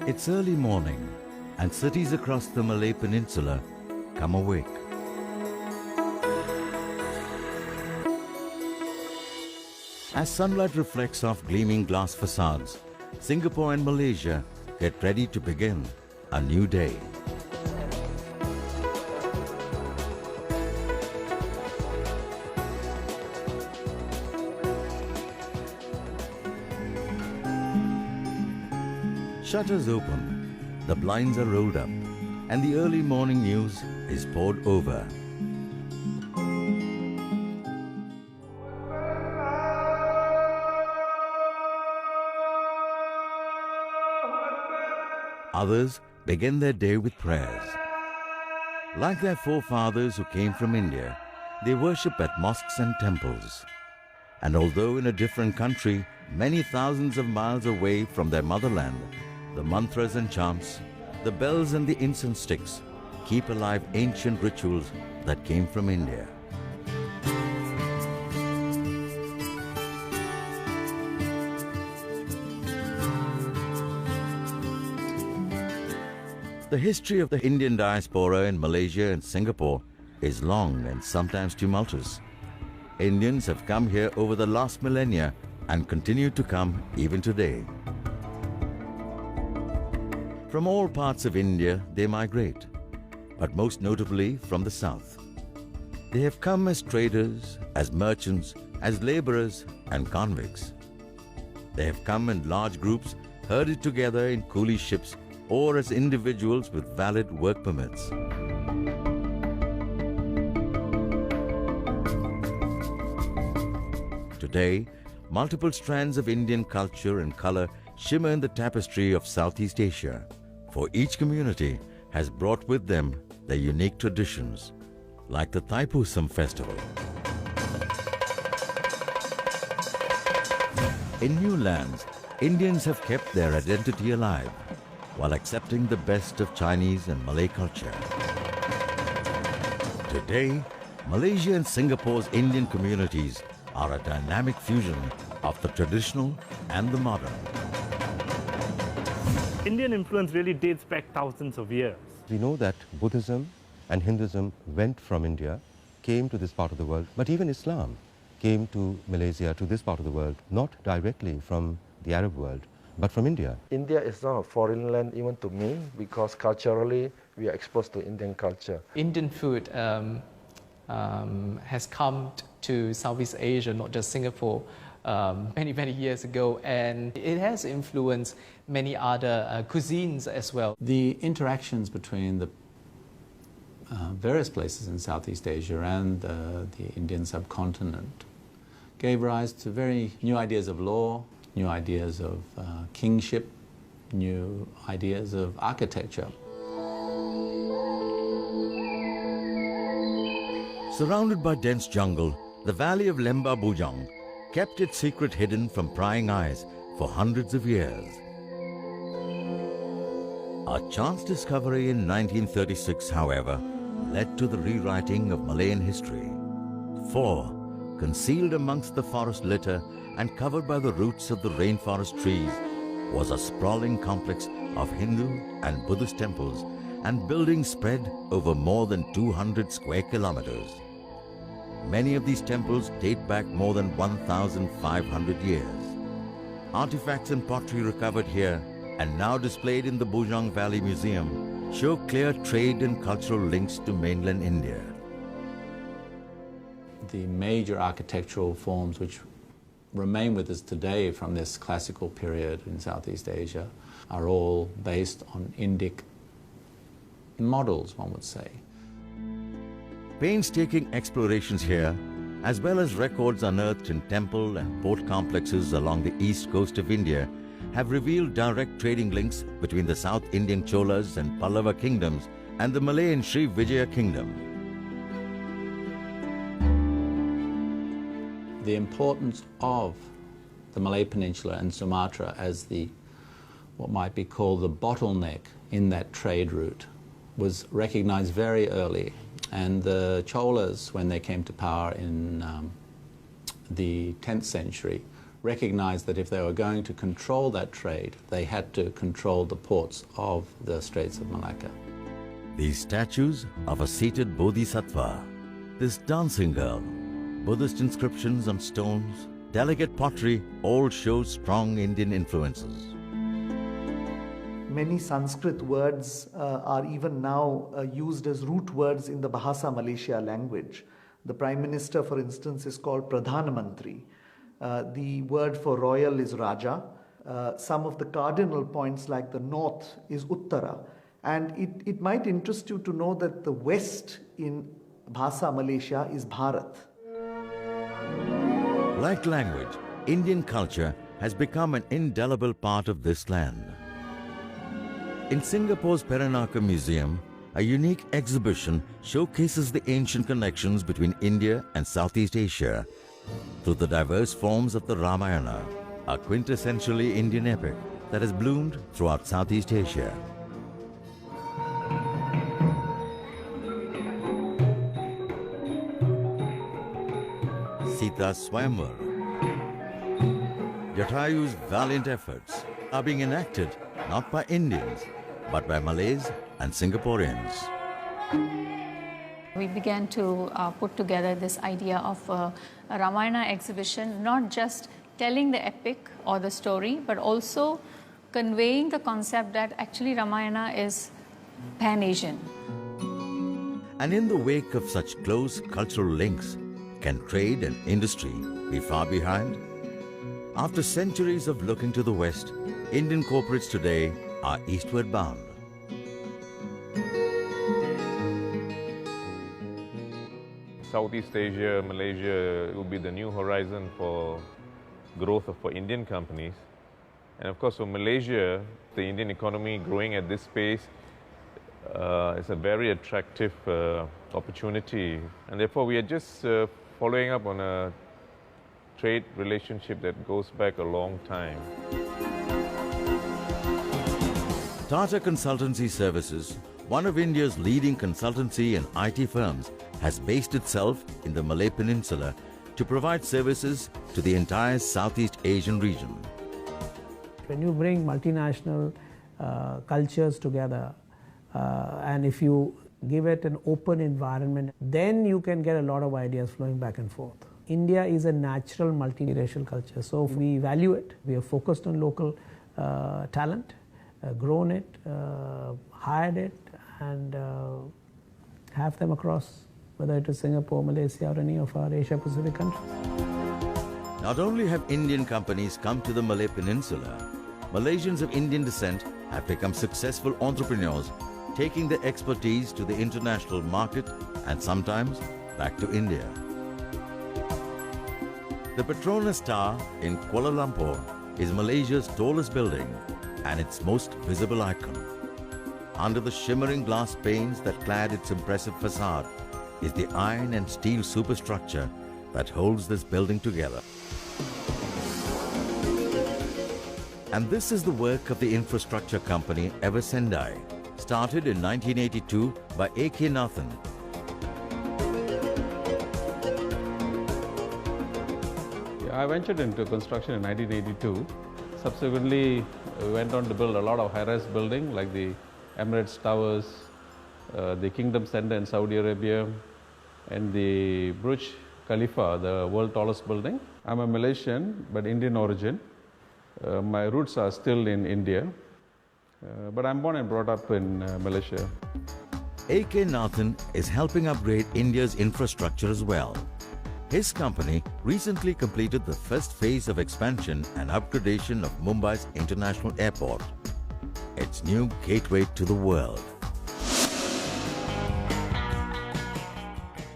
It's early morning and cities across the Malay Peninsula come awake. As sunlight reflects off gleaming glass facades, Singapore and Malaysia get ready to begin a new day. Shutters open, the blinds are rolled up, and the early morning news is poured over. Others begin their day with prayers. Like their forefathers who came from India, they worship at mosques and temples. And although in a different country, many thousands of miles away from their motherland, the mantras and chants, the bells and the incense sticks keep alive ancient rituals that came from India. The history of the Indian diaspora in Malaysia and Singapore is long and sometimes tumultuous. Indians have come here over the last millennia and continue to come even today. From all parts of India, they migrate, but most notably from the south. They have come as traders, as merchants, as laborers and convicts. They have come in large groups, herded together in coolie ships, or as individuals with valid work permits. Today, multiple strands of Indian culture and color shimmer in the tapestry of Southeast Asia, for each community has brought with them their unique traditions, like the Thaipusam festival. In new lands, Indians have kept their identity alive, while accepting the best of Chinese and Malay culture. Today, Malaysia and Singapore's Indian communities are a dynamic fusion of the traditional and the modern. Indian influence really dates back thousands of years. We know that Buddhism and Hinduism went from India, came to this part of the world, but even Islam came to Malaysia, to this part of the world, not directly from the Arab world, but from India. India is not a foreign land even to me, because culturally we are exposed to Indian culture. Indian food has come to Southeast Asia, not just Singapore, many years ago, and it has influenced many other cuisines as well. The interactions between the various places in Southeast Asia and the Indian subcontinent gave rise to very new ideas of law, new ideas of kingship, new ideas of architecture. Surrounded by dense jungle, the valley of Lembah Bujang kept its secret hidden from prying eyes for hundreds of years. A chance discovery in 1936, however, led to the rewriting of Malayan history. For, concealed amongst the forest litter and covered by the roots of the rainforest trees, was a sprawling complex of Hindu and Buddhist temples and buildings spread over more than 200 square kilometers. Many of these temples date back more than 1,500 years. Artifacts and pottery recovered here and now displayed in the Bujang Valley Museum show clear trade and cultural links to mainland India. The major architectural forms which remain with us today from this classical period in Southeast Asia are all based on Indic models, one would say. Painstaking explorations here, as well as records unearthed in temple and port complexes along the east coast of India, have revealed direct trading links between the South Indian Cholas and Pallava kingdoms and the Malay and Sri Vijaya kingdom. The importance of the Malay Peninsula and Sumatra as what might be called the bottleneck in that trade route was recognized very early. And the Cholas, when they came to power in the 10th century, recognized that if they were going to control that trade, they had to control the ports of the Straits of Malacca. These statues of a seated bodhisattva, this dancing girl, Buddhist inscriptions on stones, delicate pottery all show strong Indian influences. Many Sanskrit words are even now used as root words in the Bahasa Malaysia language. The Prime Minister, for instance, is called Pradhan Mantri. The word for royal is Raja. Some of the cardinal points like the north is Uttara. And it might interest you to know that the west in Bahasa Malaysia is Bharat. Like language, Indian culture has become an indelible part of this land. In Singapore's Peranakan Museum, a unique exhibition showcases the ancient connections between India and Southeast Asia through the diverse forms of the Ramayana, a quintessentially Indian epic that has bloomed throughout Southeast Asia. Sita's Swayamvar. Jatayu's valiant efforts are being enacted not by Indians, but by Malays and Singaporeans. We began to put together this idea of a Ramayana exhibition, not just telling the epic or the story, but also conveying the concept that actually Ramayana is pan-Asian. And in the wake of such close cultural links, can trade and industry be far behind? After centuries of looking to the West, Indian corporates today are eastward bound. Southeast Asia, Malaysia will be the new horizon for growth for Indian companies. And of course, for Malaysia, the Indian economy growing at this pace is a very attractive opportunity. And therefore, we are just following up on a trade relationship that goes back a long time. Tata Consultancy Services, one of India's leading consultancy and IT firms, has based itself in the Malay Peninsula to provide services to the entire Southeast Asian region. When you bring multinational cultures together and if you give it an open environment, then you can get a lot of ideas flowing back and forth. India is a natural multiracial culture, so we value it. We are focused on local talent, grown it, hired it, and have them across, whether it is Singapore, Malaysia, or any of our Asia Pacific countries. Not only have Indian companies come to the Malay Peninsula, Malaysians of Indian descent have become successful entrepreneurs, taking their expertise to the international market and sometimes back to India. The Petronas Tower in Kuala Lumpur is Malaysia's tallest building and its most visible icon. Under the shimmering glass panes that clad its impressive facade is the iron and steel superstructure that holds this building together. And this is the work of the infrastructure company Eversendai, started in 1982 by A.K. Nathan. I ventured into construction in 1982. Subsequently, we went on to build a lot of high-rise buildings like the Emirates Towers, the Kingdom Center in Saudi Arabia, and the Burj Khalifa, the world's tallest building. I'm a Malaysian, but Indian origin. My roots are still in India, but I'm born and brought up in Malaysia. A.K. Nathan is helping upgrade India's infrastructure as well. His company recently completed the first phase of expansion and upgradation of Mumbai's International Airport, its new gateway to the world.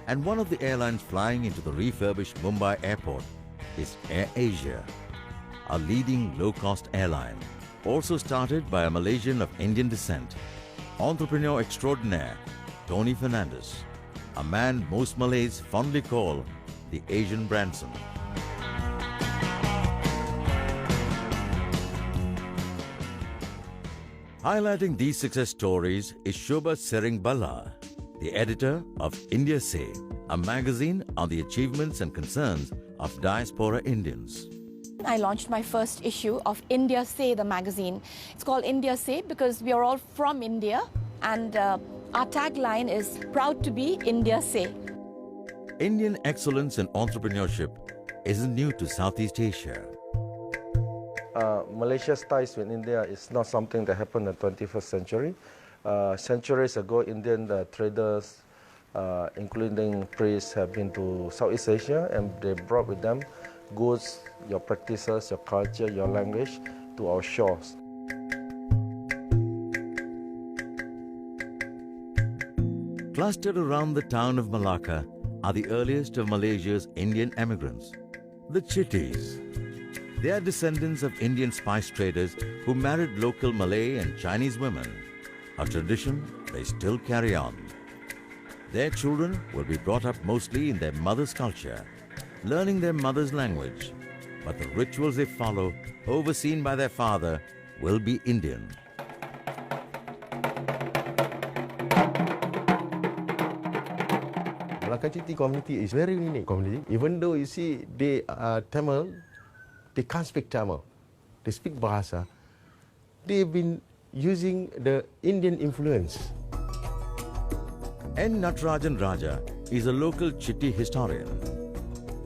And one of the airlines flying into the refurbished Mumbai airport is Air Asia, a leading low-cost airline, also started by a Malaysian of Indian descent, entrepreneur extraordinaire Tony Fernandes, a man most Malays fondly call the Asian Branson. Highlighting these success stories is Shobha Seringbala, the editor of India Say, a magazine on the achievements and concerns of diaspora Indians. I launched my first issue of India Say, the magazine. It's called India Say because we are all from India, and our tagline is proud to be India Say. Indian excellence in entrepreneurship isn't new to Southeast Asia. Malaysia's ties with India is not something that happened in the 21st century. Centuries ago, Indian traders, including priests, have been to Southeast Asia, and they brought with them goods, your practices, your culture, your language to our shores. Clustered around the town of Malacca are the earliest of Malaysia's Indian emigrants, the Chittis. They are descendants of Indian spice traders who married local Malay and Chinese women, a tradition they still carry on. Their children will be brought up mostly in their mother's culture, learning their mother's language, but the rituals they follow, overseen by their father, will be Indian. Malacca Chitti community is very unique community. Even though you see they are Tamil, they can't speak Tamil. They speak Bahasa. They've been using the Indian influence. N. Natarajan Raja is a local Chitti historian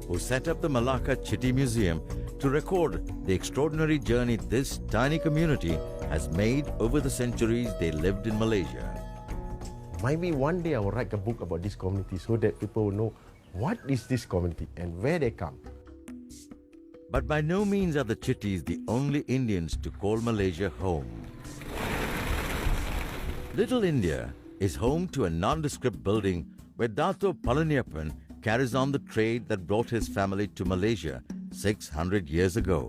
who set up the Malacca Chitti Museum to record the extraordinary journey this tiny community has made over the centuries they lived in Malaysia. Maybe one day I will write a book about this community so that people will know what is this community and where they come. But by no means are the Chittis the only Indians to call Malaysia home. Little India is home to a nondescript building where Dato Palaniappan carries on the trade that brought his family to Malaysia 600 years ago.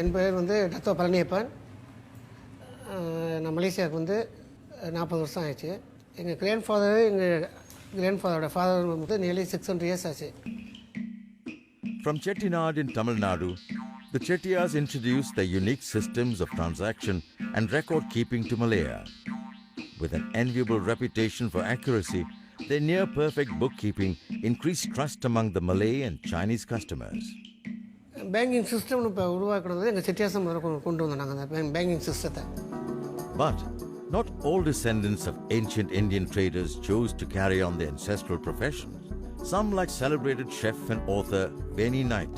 என் பேர் வந்து Dato Palaniappan. நான் மலேசியாவுக்கு வந்து 40 வருஷம் ஆயிடுச்சு. எங்கள் கிராண்ட்ஃபாதரோட father வந்து nearly 600 years ஆச்சு. From Chettinad in Tamil Nadu, the Chettiars introduced their unique systems of transaction and record keeping to Malaya. With an enviable reputation for accuracy, their near-perfect bookkeeping increased trust among the Malay and Chinese customers. Banking சிஸ்டம்னு இப்போ உருவாக்குறது எங்கள் செட்டியாசம் கொண்டு வந்தோம் நாங்கள் அந்த banking சிஸ்டத்தை. But not all descendants of ancient Indian traders chose to carry on their ancestral professions. Some, like celebrated chef and author Beni Knight,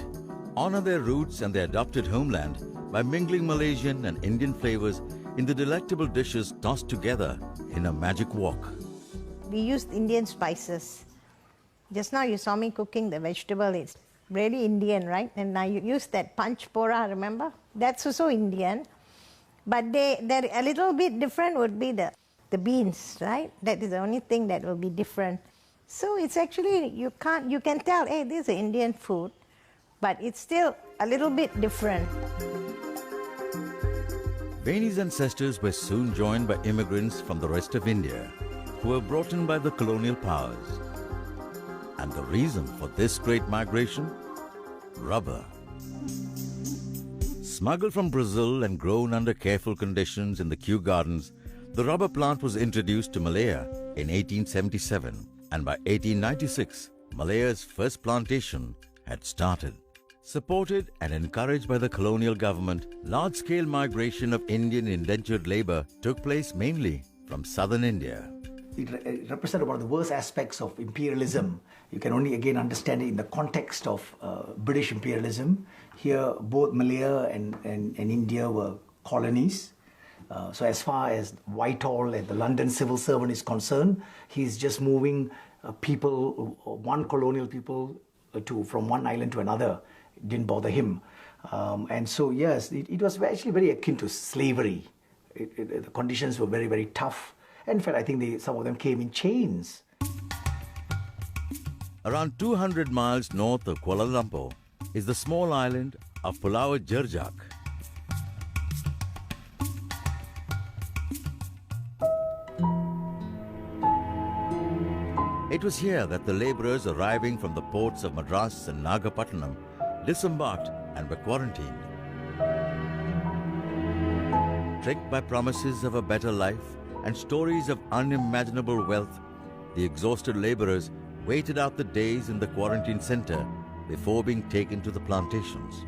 honor their roots and their adopted homeland by mingling Malaysian and Indian flavors in the delectable dishes tossed together in a magic wok. We used Indian spices. Just now you saw me cooking the vegetable. It's really Indian, right? And now you use that panch pora, remember? That's also Indian. But they're a little bit different would be the beans, right? That is the only thing that will be different. So it's actually, you can tell, hey, this is Indian food, but it's still a little bit different. Beni's ancestors were soon joined by immigrants from the rest of India, who were brought in by the colonial powers. And the reason for this great migration? Rubber. Smuggled from Brazil and grown under careful conditions in the Kew Gardens, the rubber plant was introduced to Malaya in 1877, and by 1896, Malaya's first plantation had started. Supported and encouraged by the colonial government, large-scale migration of Indian indentured labor took place mainly from southern India. It represented one of the worst aspects of imperialism. You can only again understand it in the context of British imperialism. Here, both Malaya and India were colonies. So as far as Whitehall and the London civil servant is concerned, he's just moving people, one colonial people, from one island to another. It didn't bother him. And so, yes, it was actually very akin to slavery. The conditions were very, very tough. In fact, I think some of them came in chains. Around 200 miles north of Kuala Lumpur is the small island of Pulau Jerjak. It was here that the laborers arriving from the ports of Madras and Nagapattinam disembarked and were quarantined. Tricked by promises of a better life and stories of unimaginable wealth, the exhausted laborers waited out the days in the quarantine center before being taken to the plantations.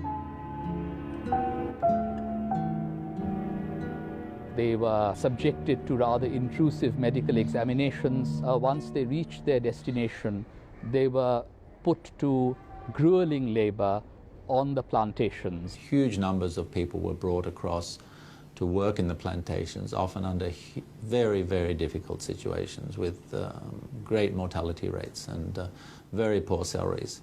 They were subjected to rather intrusive medical examinations. Once they reached their destination, they were put to grueling labor on the plantations. Huge numbers of people were brought across to work in the plantations, often under very, very difficult situations with great mortality rates and very poor salaries.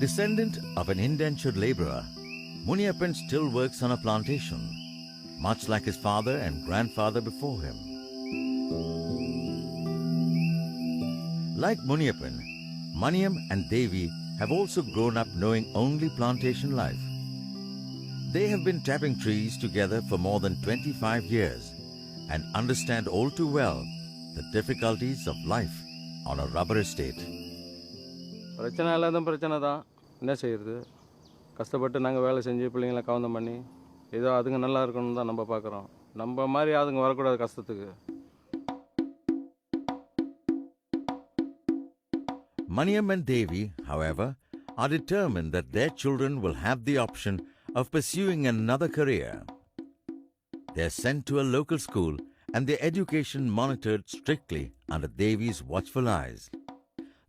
Descendant of an indentured laborer, Muniappan still works on a plantation, much like his father and grandfather before him. Like Muniappan, Maniam and Devi have also grown up knowing only plantation life. They have been tapping trees together for more than 25 years and understand all too well the difficulties of life on a rubber estate. பிரச்சனை இல்லாத பிரச்சனை தான் என்ன செய்யறது கஷ்டப்பட்டு நாங்கள் வேலை செஞ்சு பிள்ளைங்களை கவனம் பண்ணி ஏதோ அதுங்க நல்லா இருக்கணும்னு தான் நம்ம பார்க்குறோம் நம்ம மாதிரி அதுங்க வரக்கூடாது கஷ்டத்துக்கு Maniam and Devi, however, are determined that their children will have the option of pursuing another career. They are sent to a local school and their education monitored strictly under Devi's watchful eyes.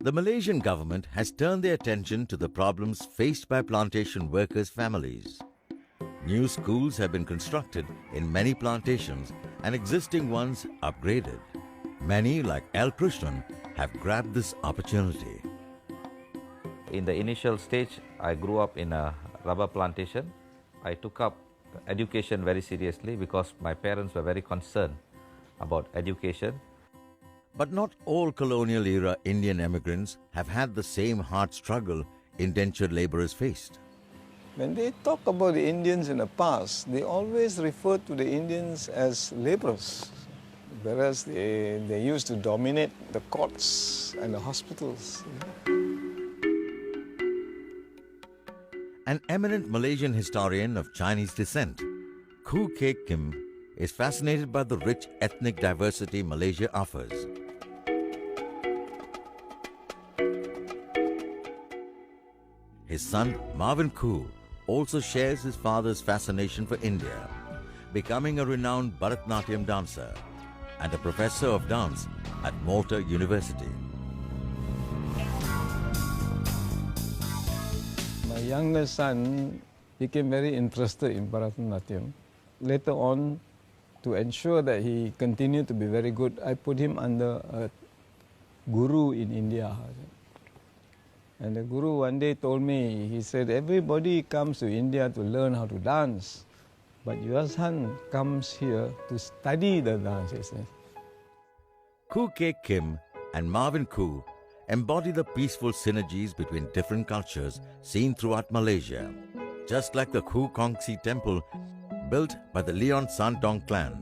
The Malaysian government has turned their attention to the problems faced by plantation workers' families. New schools have been constructed in many plantations and existing ones upgraded. Many, like L. Krishnan, have grabbed this opportunity. In the initial stage, I grew up in a rubber plantation. I took up education very seriously because my parents were very concerned about education. But not all colonial-era Indian immigrants have had the same hard struggle indentured laborers faced. When they talk about the Indians in the past, they always refer to the Indians as laborers, whereas they used to dominate the courts and the hospitals. An eminent Malaysian historian of Chinese descent, Khoo Kek Kim, is fascinated by the rich ethnic diversity Malaysia offers. His son, Marvin Khoo, also shares his father's fascination for India, becoming a renowned Bharatanatyam dancer and a professor of dance at Malta University. My younger son became very interested in Bharatanatyam. Later on, to ensure that he continued to be very good, I put him under a guru in India. And the guru one day told me, he said, everybody comes to India to learn how to dance, but your son comes here to study the dance, he said. Khoo Kek Kim and Marvin Khoo embody the peaceful synergies between different cultures seen throughout Malaysia, just like the Khoo Kong Si temple built by the Leon Santong clan.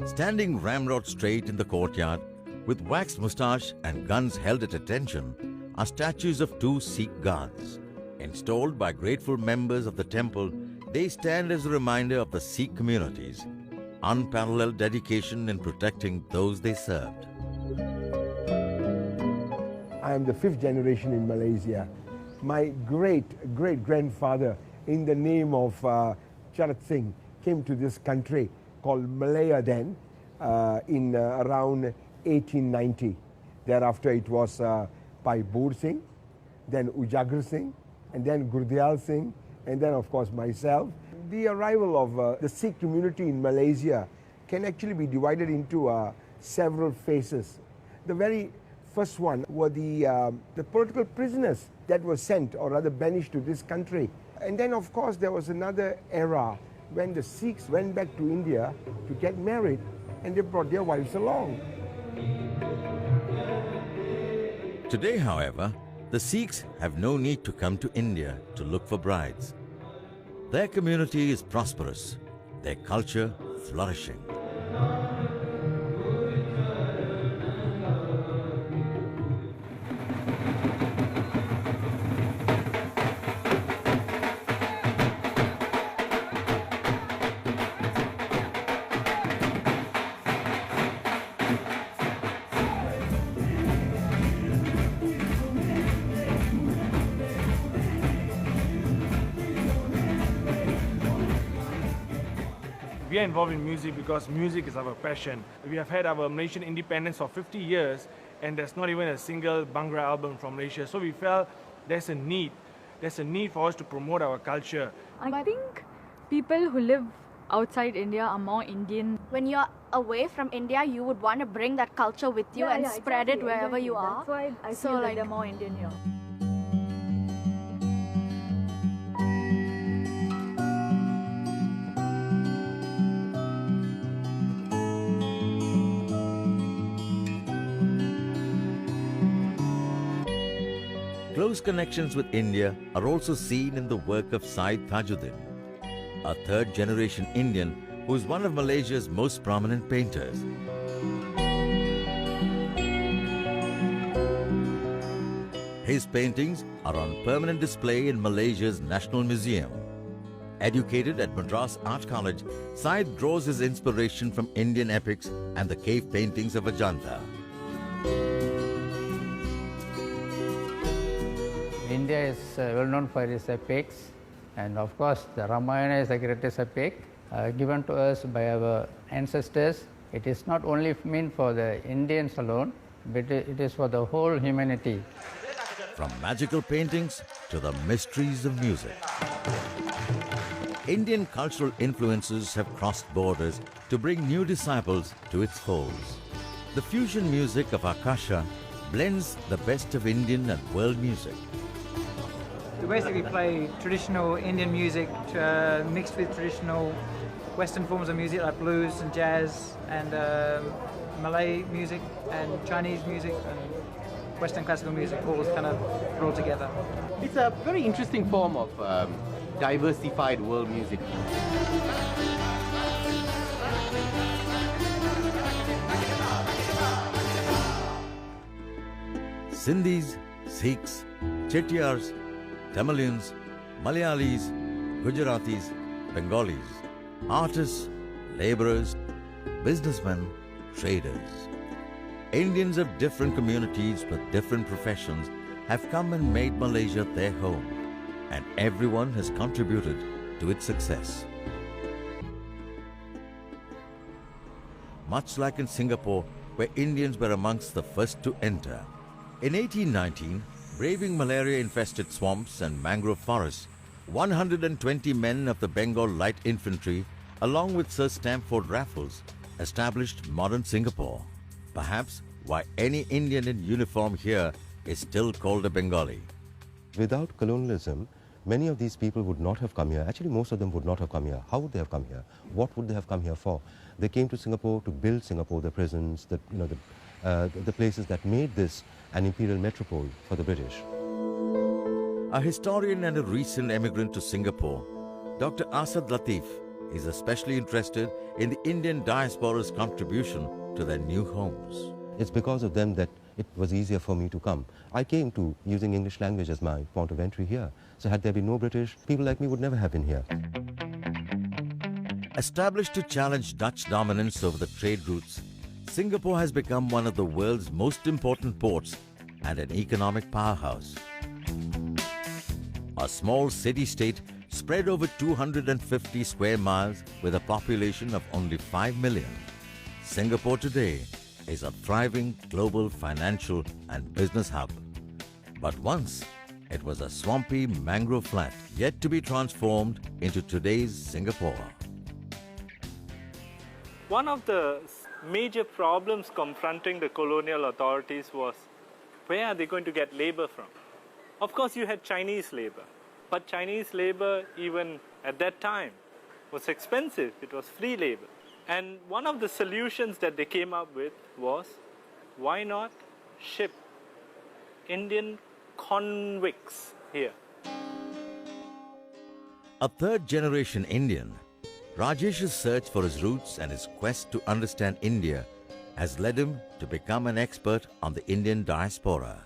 Standing ramrod straight in the courtyard, with waxed moustache and guns held at attention, are statues of two Sikh gods. Installed by grateful members of the temple, they stand as a reminder of the Sikh community's unparalleled dedication in protecting those they served. I am the 5th generation in Malaysia. My great-great-grandfather, in the name of Charat Singh, came to this country called Malaya then in around 1890. Thereafter it was by Boor Singh, then Ujagar Singh, and then Gurdial Singh, and then of course myself. The arrival of the Sikh community in Malaysia can actually be divided into several phases. The very first one were the political prisoners that were sent or rather banished to this country. And then of course there was another era when the Sikhs went back to India to get married and they brought their wives along. Today, however, the Sikhs have no need to come to India to look for brides. Their community is prosperous, their culture flourishing. are involved in music because music is our passion. We have had our Malaysian independence for 50 years and there's not even a single Bhangra album from Malaysia. So we felt there's a need for us to promote our culture. I think people who live outside India are more Indian. When you're away from India, you would want to bring that culture with you and spread it wherever you are. That's why I feel like they're more Indian here. Close connections with India are also seen in the work of Syed Tajuddin, a third-generation Indian who is one of Malaysia's most prominent painters. His paintings are on permanent display in Malaysia's National Museum. Educated at Madras Art College, Syed draws his inspiration from Indian epics and the cave paintings of Ajanta. India is well known for its epics, and of course the Ramayana is the greatest epic given to us by our ancestors. It is not only meant for the Indians alone, but it is for the whole humanity. From magical paintings to the mysteries of music, Indian cultural influences have crossed borders to bring new disciples to its folds. The fusion music of Akasha blends the best of Indian and world music. We basically play traditional Indian music mixed with traditional Western forms of music like blues and jazz and Malay music and Chinese music and Western classical music all kind of brought together. It's a very interesting form of diversified world music. Sindhis, Sikhs, Chettiars, Tamilians, Malayalis, Gujaratis, Bengalis, artists, laborers, businessmen, traders. Indians of different communities with different professions have come and made Malaysia their home, and everyone has contributed to its success. Much like in Singapore, where Indians were amongst the first to enter. In 1819, braving malaria-infested swamps and mangrove forests, 120 men of the Bengal Light Infantry, along with Sir Stamford Raffles, established modern Singapore. Perhaps why any Indian in uniform here is still called a Bengali. Without colonialism, many of these people would not have come here. Actually, most of them would not have come here. How would they have come here? What would they have come here for? They came to Singapore to build Singapore, the prisons, the places that made this an imperial metropole for the British. A historian and a recent emigrant to Singapore, Dr. Asad Latif is especially interested in the Indian diaspora's contribution to their new homes. It's because of them that it was easier for me to come. I came to using English language as my point of entry here. So had there been no British, people like me would never have been here. Established to challenge Dutch dominance over the trade routes, Singapore has become one of the world's most important ports and an economic powerhouse. A small city-state spread over 250 square miles with a population of only 5 million. Singapore today is a thriving global financial and business hub. But once, it was a swampy mangrove flat yet to be transformed into today's Singapore. One of the major problems confronting the colonial authorities was, where are they going to get labor from? Of course, you had Chinese labor, but Chinese labor, even at that time, was expensive. It was free labor. And one of the solutions that they came up with was, why not ship Indian convicts here? A third-generation Indian, Rajesh's search for his roots and his quest to understand India has led him to become an expert on the Indian diaspora.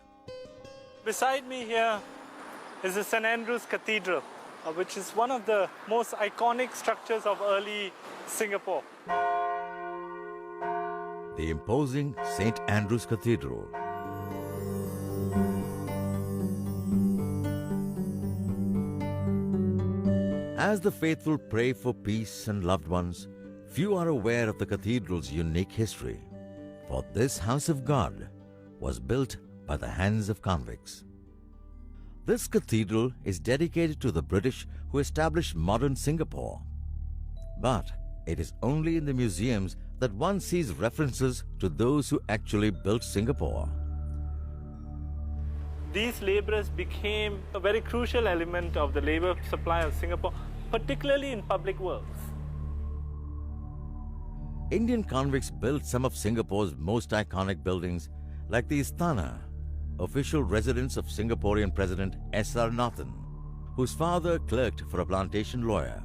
Beside me here is the St. Andrew's Cathedral, which is one of the most iconic structures of early Singapore. The imposing St. Andrew's Cathedral. As the faithful pray for peace and loved ones, Few are aware of the cathedral's unique history, for this house of God was built by the hands of convicts. This cathedral is dedicated to the British who established modern Singapore. But it is only in the museums that one sees references to those who actually built Singapore. These labourers became a very crucial element of the labour supply of Singapore, particularly in public works. Indian convicts built some of Singapore's most iconic buildings, like the Istana, official residence of Singaporean President S.R. Nathan, whose father clerked for a plantation lawyer.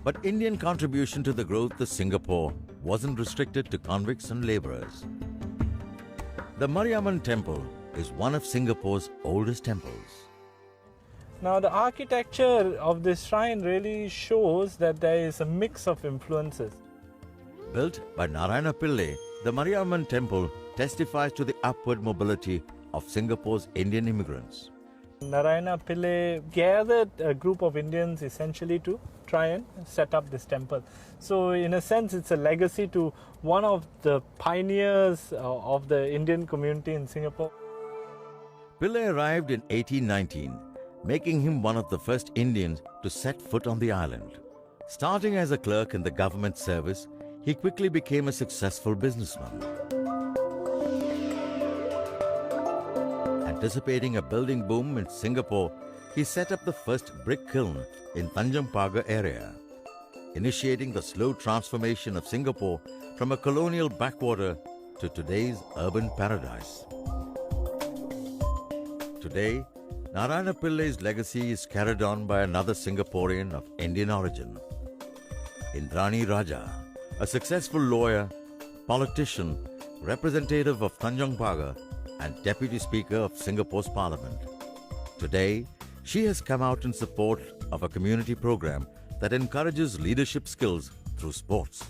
But Indian contribution to the growth of Singapore wasn't restricted to convicts and labourers. The Mariamman Temple is one of Singapore's oldest temples. Now the architecture of this shrine really shows that there is a mix of influences. Built by Narayana Pillai, the Mariamman Temple testifies to the upward mobility of Singapore's Indian immigrants. Narayana Pillai gathered a group of Indians essentially to try and set up this temple. So in a sense it's a legacy to one of the pioneers of the Indian community in Singapore. Pillai arrived in 1819, making him one of the first Indians to set foot on the island. Starting as a clerk in the government service, he quickly became a successful businessman. Anticipating a building boom in Singapore, he set up the first brick kiln in Tanjong Pagar area, initiating the slow transformation of Singapore from a colonial backwater to today's urban paradise. Today, Narayana Pillai's legacy is carried on by another Singaporean of Indian origin, Indrani Raja, a successful lawyer, politician, representative of Tanjong Pagar, and Deputy Speaker of Singapore's Parliament. Today, she has come out in support of a community program that encourages leadership skills through sports.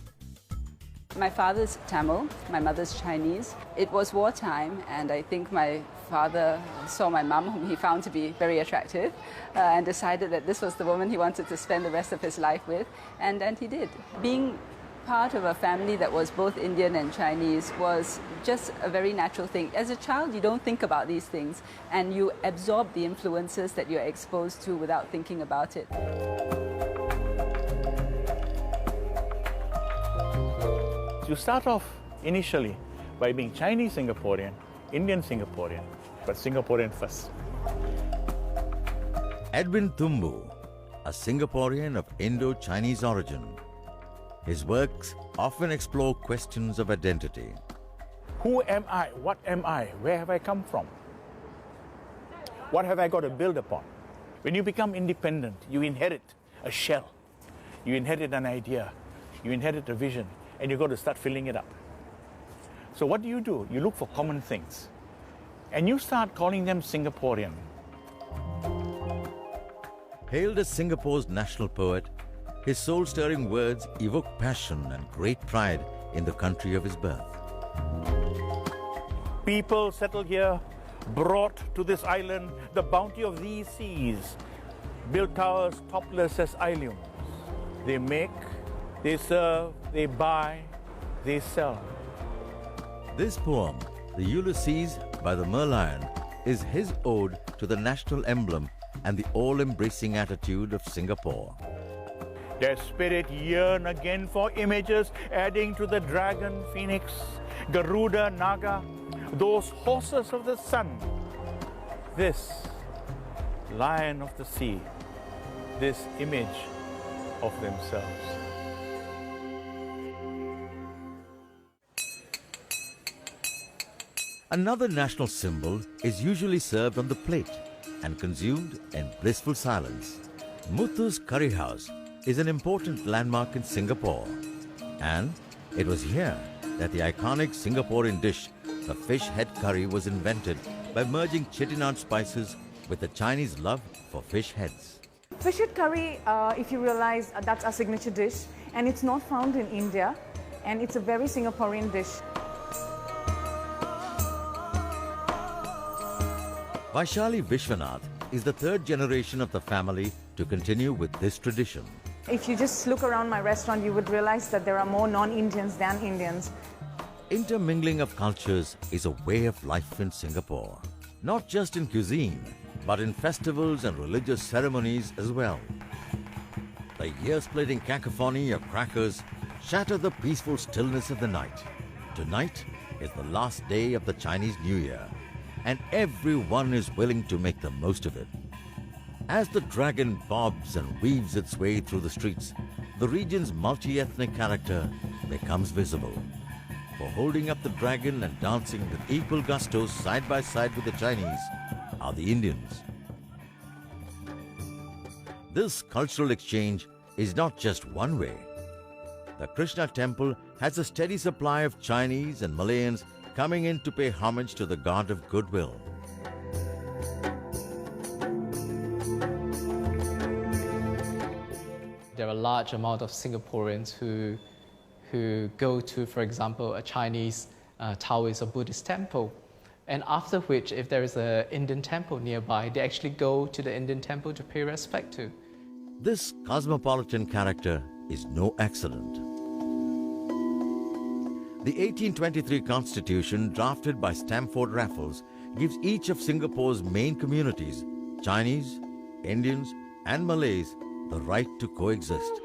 My father's Tamil, my mother's Chinese. It was wartime, and I think my father saw my mum, whom he found to be very attractive, and decided that this was the woman he wanted to spend the rest of his life with, and he did. Being part of a family that was both Indian and Chinese was just a very natural thing. As a child, you don't think about these things, and you absorb the influences that you're exposed to without thinking about it. You start off initially by being Chinese Singaporean, Indian Singaporean, but Singaporean first. Edwin Thumbu, a Singaporean of Indo-Chinese origin. His works often explore questions of identity. Who am I? What am I? Where have I come from? What have I got to build upon? When you become independent, you inherit a shell. You inherit an idea. You inherit a vision. And you've got to start filling it up. So what do? You look for common things. And you start calling them Singaporean. Hailed as Singapore's national poet, his soul-stirring words evoke passion and great pride in the country of his birth. People settle here, brought to this island the bounty of these seas, built towers topless as islands. They make, they serve, they buy, they sell. This poem, the Ulysses by the Merlion, is his ode to the national emblem and the all-embracing attitude of Singapore. Their spirit yearn again for images, adding to the dragon, phoenix, Garuda, Naga, those horses of the sun. This lion of the sea, this image of themselves. Another national symbol is usually served on the plate and consumed in blissful silence. Muthu's Curry House is an important landmark in Singapore, and it was here that the iconic Singaporean dish, the fish head curry, was invented by merging Chettinad spices with the Chinese love for fish heads. Fish head curry, if you realize, that's our signature dish, and it's not found in India, and it's a very Singaporean dish. Vaishali Vishwanath is the third generation of the family to continue with this tradition. If you just look around my restaurant, you would realize that there are more non-Indians than Indians. Intermingling of cultures is a way of life in Singapore, not just in cuisine, but in festivals and religious ceremonies as well. The ear-splitting cacophony of crackers shatter the peaceful stillness of the night. Tonight is the last day of the Chinese New Year, and everyone is willing to make the most of it. As the dragon bobs and weaves its way through the streets, the region's multi-ethnic character becomes visible. For holding up the dragon and dancing with equal gusto side by side with the Chinese are the Indians. This cultural exchange is not just one way. The Krishna temple has a steady supply of Chinese and Malayans coming in to pay homage to the god of goodwill. There are a large amount of Singaporeans who go to, for example, a Chinese Taoist or Buddhist temple. And after which, if there is an Indian temple nearby, they actually go to the Indian temple to pay respect to. This cosmopolitan character is no accident. The 1823 Constitution, drafted by Stamford Raffles, gives each of Singapore's main communities, Chinese, Indians, and Malays, the right to coexist.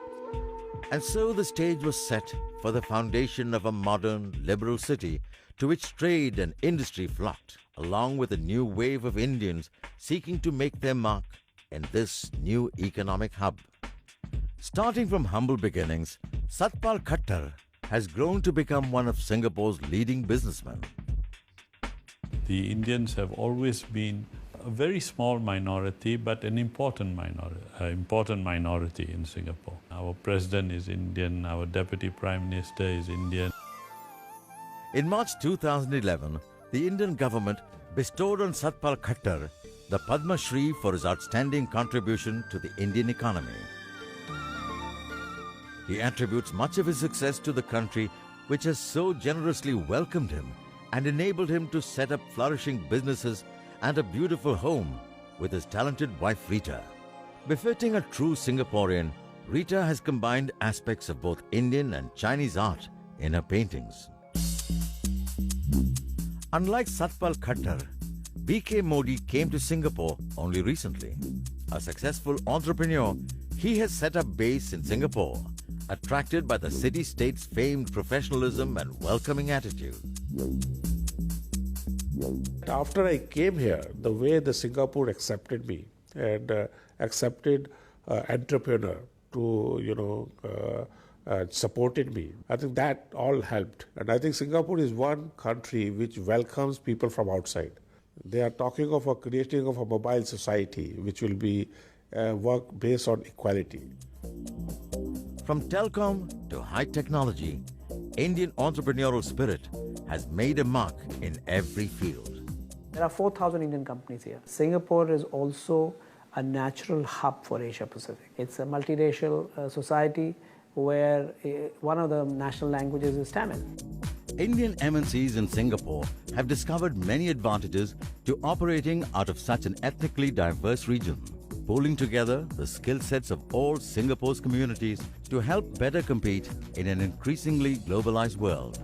And so the stage was set for the foundation of a modern, liberal city to which trade and industry flocked, along with a new wave of Indians seeking to make their mark in this new economic hub. Starting from humble beginnings, Satpal Khattar has grown to become one of Singapore's leading businessmen. The Indians have always been a very small minority, but an important minority in Singapore. Our president is Indian, our deputy prime minister is Indian. In March 2011, the Indian government bestowed on Satpal Khattar the Padma Shri for his outstanding contribution to the Indian economy. He attributes much of his success to the country, which has so generously welcomed him and enabled him to set up flourishing businesses and a beautiful home with his talented wife Rita. Befitting a true Singaporean, Rita has combined aspects of both Indian and Chinese art in her paintings. Unlike Satpal Khattar, B.K. Modi came to Singapore only recently. A successful entrepreneur, he has set up base in Singapore, attracted by the city-state's famed professionalism and welcoming attitude. After I came here, the way the Singapore accepted me and accepted entrepreneur to, supported me, I think that all helped. And I think Singapore is one country which welcomes people from outside. They are talking of creating of a mobile society which will be work based on equality. From telecom to high technology, Indian entrepreneurial spirit has made a mark in every field. There are 4,000 Indian companies here. Singapore is also a natural hub for Asia Pacific. It's a multiracial society where one of the national languages is Tamil. Indian MNCs in Singapore have discovered many advantages to operating out of such an ethnically diverse region, pulling together the skill sets of all Singapore's communities to help better compete in an increasingly globalized world.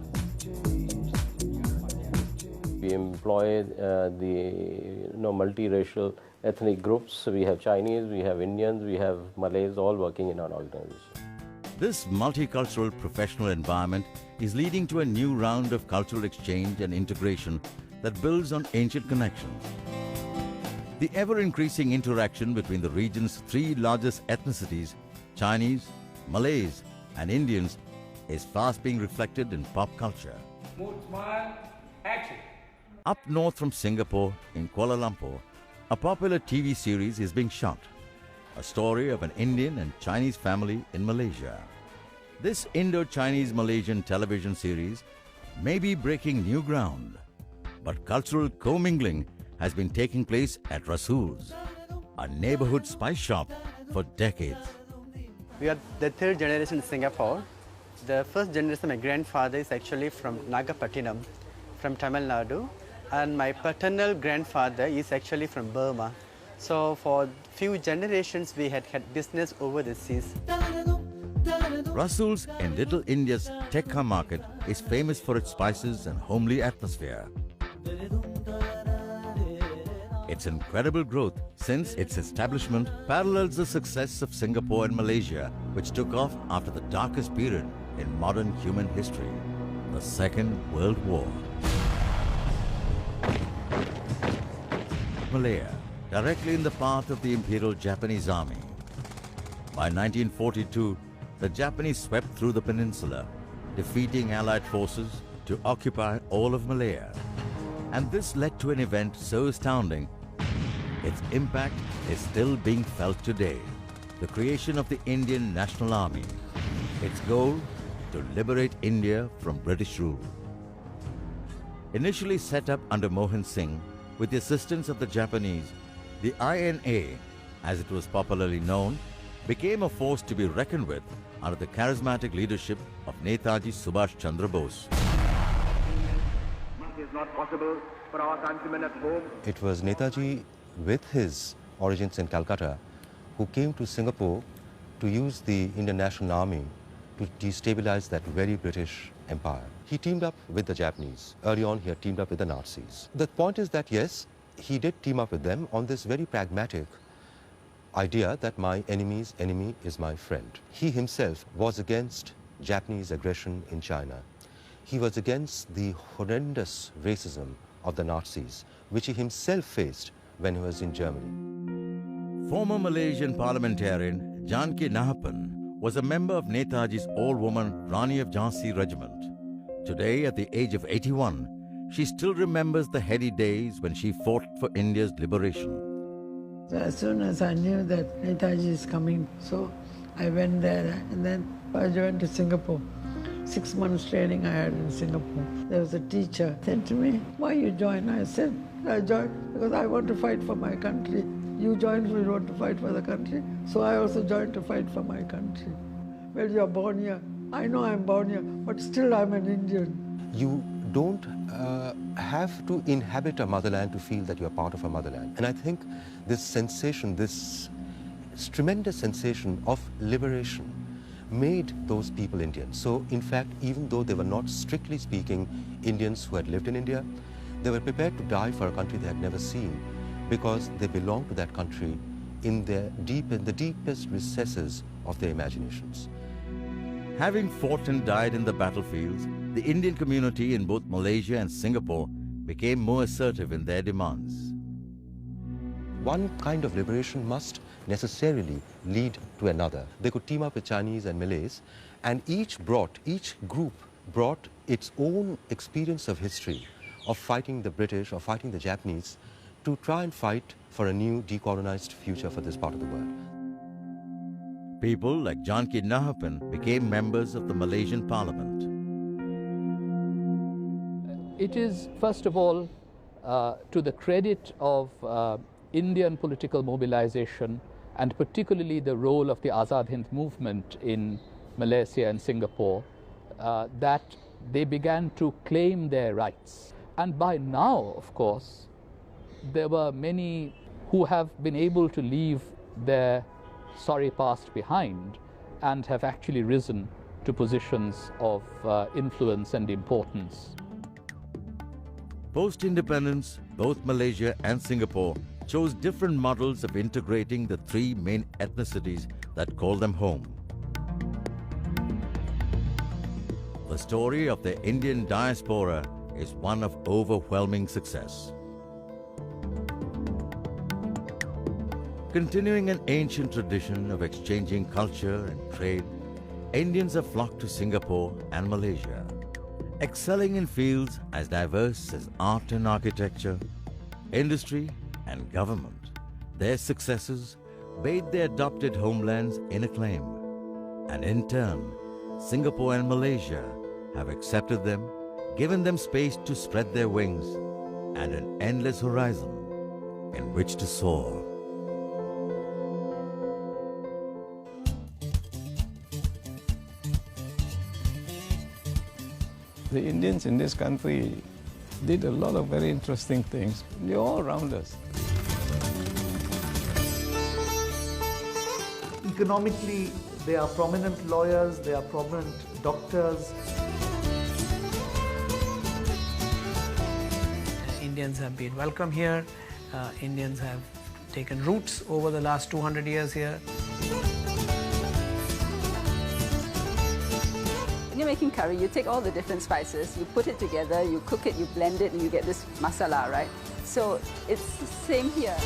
We employ the multiracial ethnic groups. We have Chinese, we have Indians, we have Malays, all working in our organization. This multicultural professional environment is leading to a new round of cultural exchange and integration that builds on ancient connections. The ever-increasing interaction between the region's three largest ethnicities, Chinese, Malays, and Indians, is fast being reflected in pop culture. Mood, smile, action. Up north from Singapore, in Kuala Lumpur, a popular TV series is being shot. A story of an Indian and Chinese family in Malaysia. This Indo-Chinese-Malaysian television series may be breaking new ground, but cultural commingling has been taking place at Rasool's, a neighborhood spice shop for decades. We are the third generation in Singapore. The first generation, my grandfather is actually from Nagapattinam, from Tamil Nadu, and my paternal grandfather is actually from Burma. So for few generations we had business over the seas. Rasool's in Little India's Tekka market is famous for its spices and homely atmosphere. Its incredible growth since its establishment parallels the success of Singapore and Malaysia, which took off after the darkest period in modern human history, the Second World War. Malaya, directly in the path of the Imperial Japanese Army. By 1942, the Japanese swept through the peninsula, defeating Allied forces to occupy all of Malaya. And this led to an event so astounding, its impact is still being felt today, the creation of the Indian National Army. Its goal, to liberate India from British rule. Initially set up under Mohan Singh, with the assistance of the Japanese, the INA, as it was popularly known, became a force to be reckoned with under the charismatic leadership of Netaji Subhash Chandra Bose. It is not possible for our countrymen at home. It was Netaji, with his origins in Calcutta, who came to Singapore to use the Indian National Army to destabilize that very British empire. He teamed up with the Japanese. Early on, he had teamed up with the Nazis. The point is that, yes, he did team up with them on this very pragmatic idea that my enemy's enemy is my friend. He himself was against Japanese aggression in China. He was against the horrendous racism of the Nazis, which he himself faced when he was in Germany. Former Malaysian parliamentarian Janki Nahapan was a member of Netaji's all-woman Rani of Jhansi regiment. Today, at the age of 81, she still remembers the heady days when she fought for India's liberation. So as soon as I knew that Netaji is coming, so I went there and then I went to Singapore. 6 months training I had in Singapore. There was a teacher said to me, "Why you join?" I said, "I joined because I want to fight for my country. You joined because you want to fight for the country. So I also joined to fight for my country." Well, you're born here. I know I'm born here, but still I'm an Indian. You don't have to inhabit a motherland to feel that you're part of a motherland. And I think this sensation, this tremendous sensation of liberation made those people Indians. So, in fact, even though they were not strictly speaking Indians who had lived in India, they were prepared to die for a country they had never seen because they belonged to that country in the deepest recesses of their imaginations. Having fought and died in the battlefields, the Indian community in both Malaysia and Singapore became more assertive in their demands. One kind of liberation must necessarily lead to another. They could team up with Chinese and Malays, and each group brought its own experience of history, of fighting the British or fighting the Japanese, to try and fight for a new decolonized future for this part of the world. People like Janki Nahapan became members of the Malaysian Parliament. It is, first of all, to the credit of Indian political mobilization, and particularly the role of the Azad Hind movement in Malaysia and Singapore, that they began to claim their rights. And by now, of course, there were many who have been able to leave their sorry past behind and have actually risen to positions of influence and importance. Post-independence, both Malaysia and Singapore chose different models of integrating the three main ethnicities that call them home. The story of the Indian diaspora is one of overwhelming success. Continuing an ancient tradition of exchanging culture and trade, Indians have flocked to Singapore and Malaysia, excelling in fields as diverse as art and architecture, industry and government. Their successes bade their adopted homelands in acclaim, and in turn, Singapore and Malaysia have accepted them, given them space to spread their wings and an endless horizon in which to soar. The Indians in this country did a lot of very interesting things. They're all around us. Economically, They are prominent lawyers, they are prominent doctors. Indians have been welcome here. Indians have taken roots over the last 200 years here. When you're making curry, you take all the different spices, you put it together, you cook it, you blend it, and you get this masala, right? So it's the same here.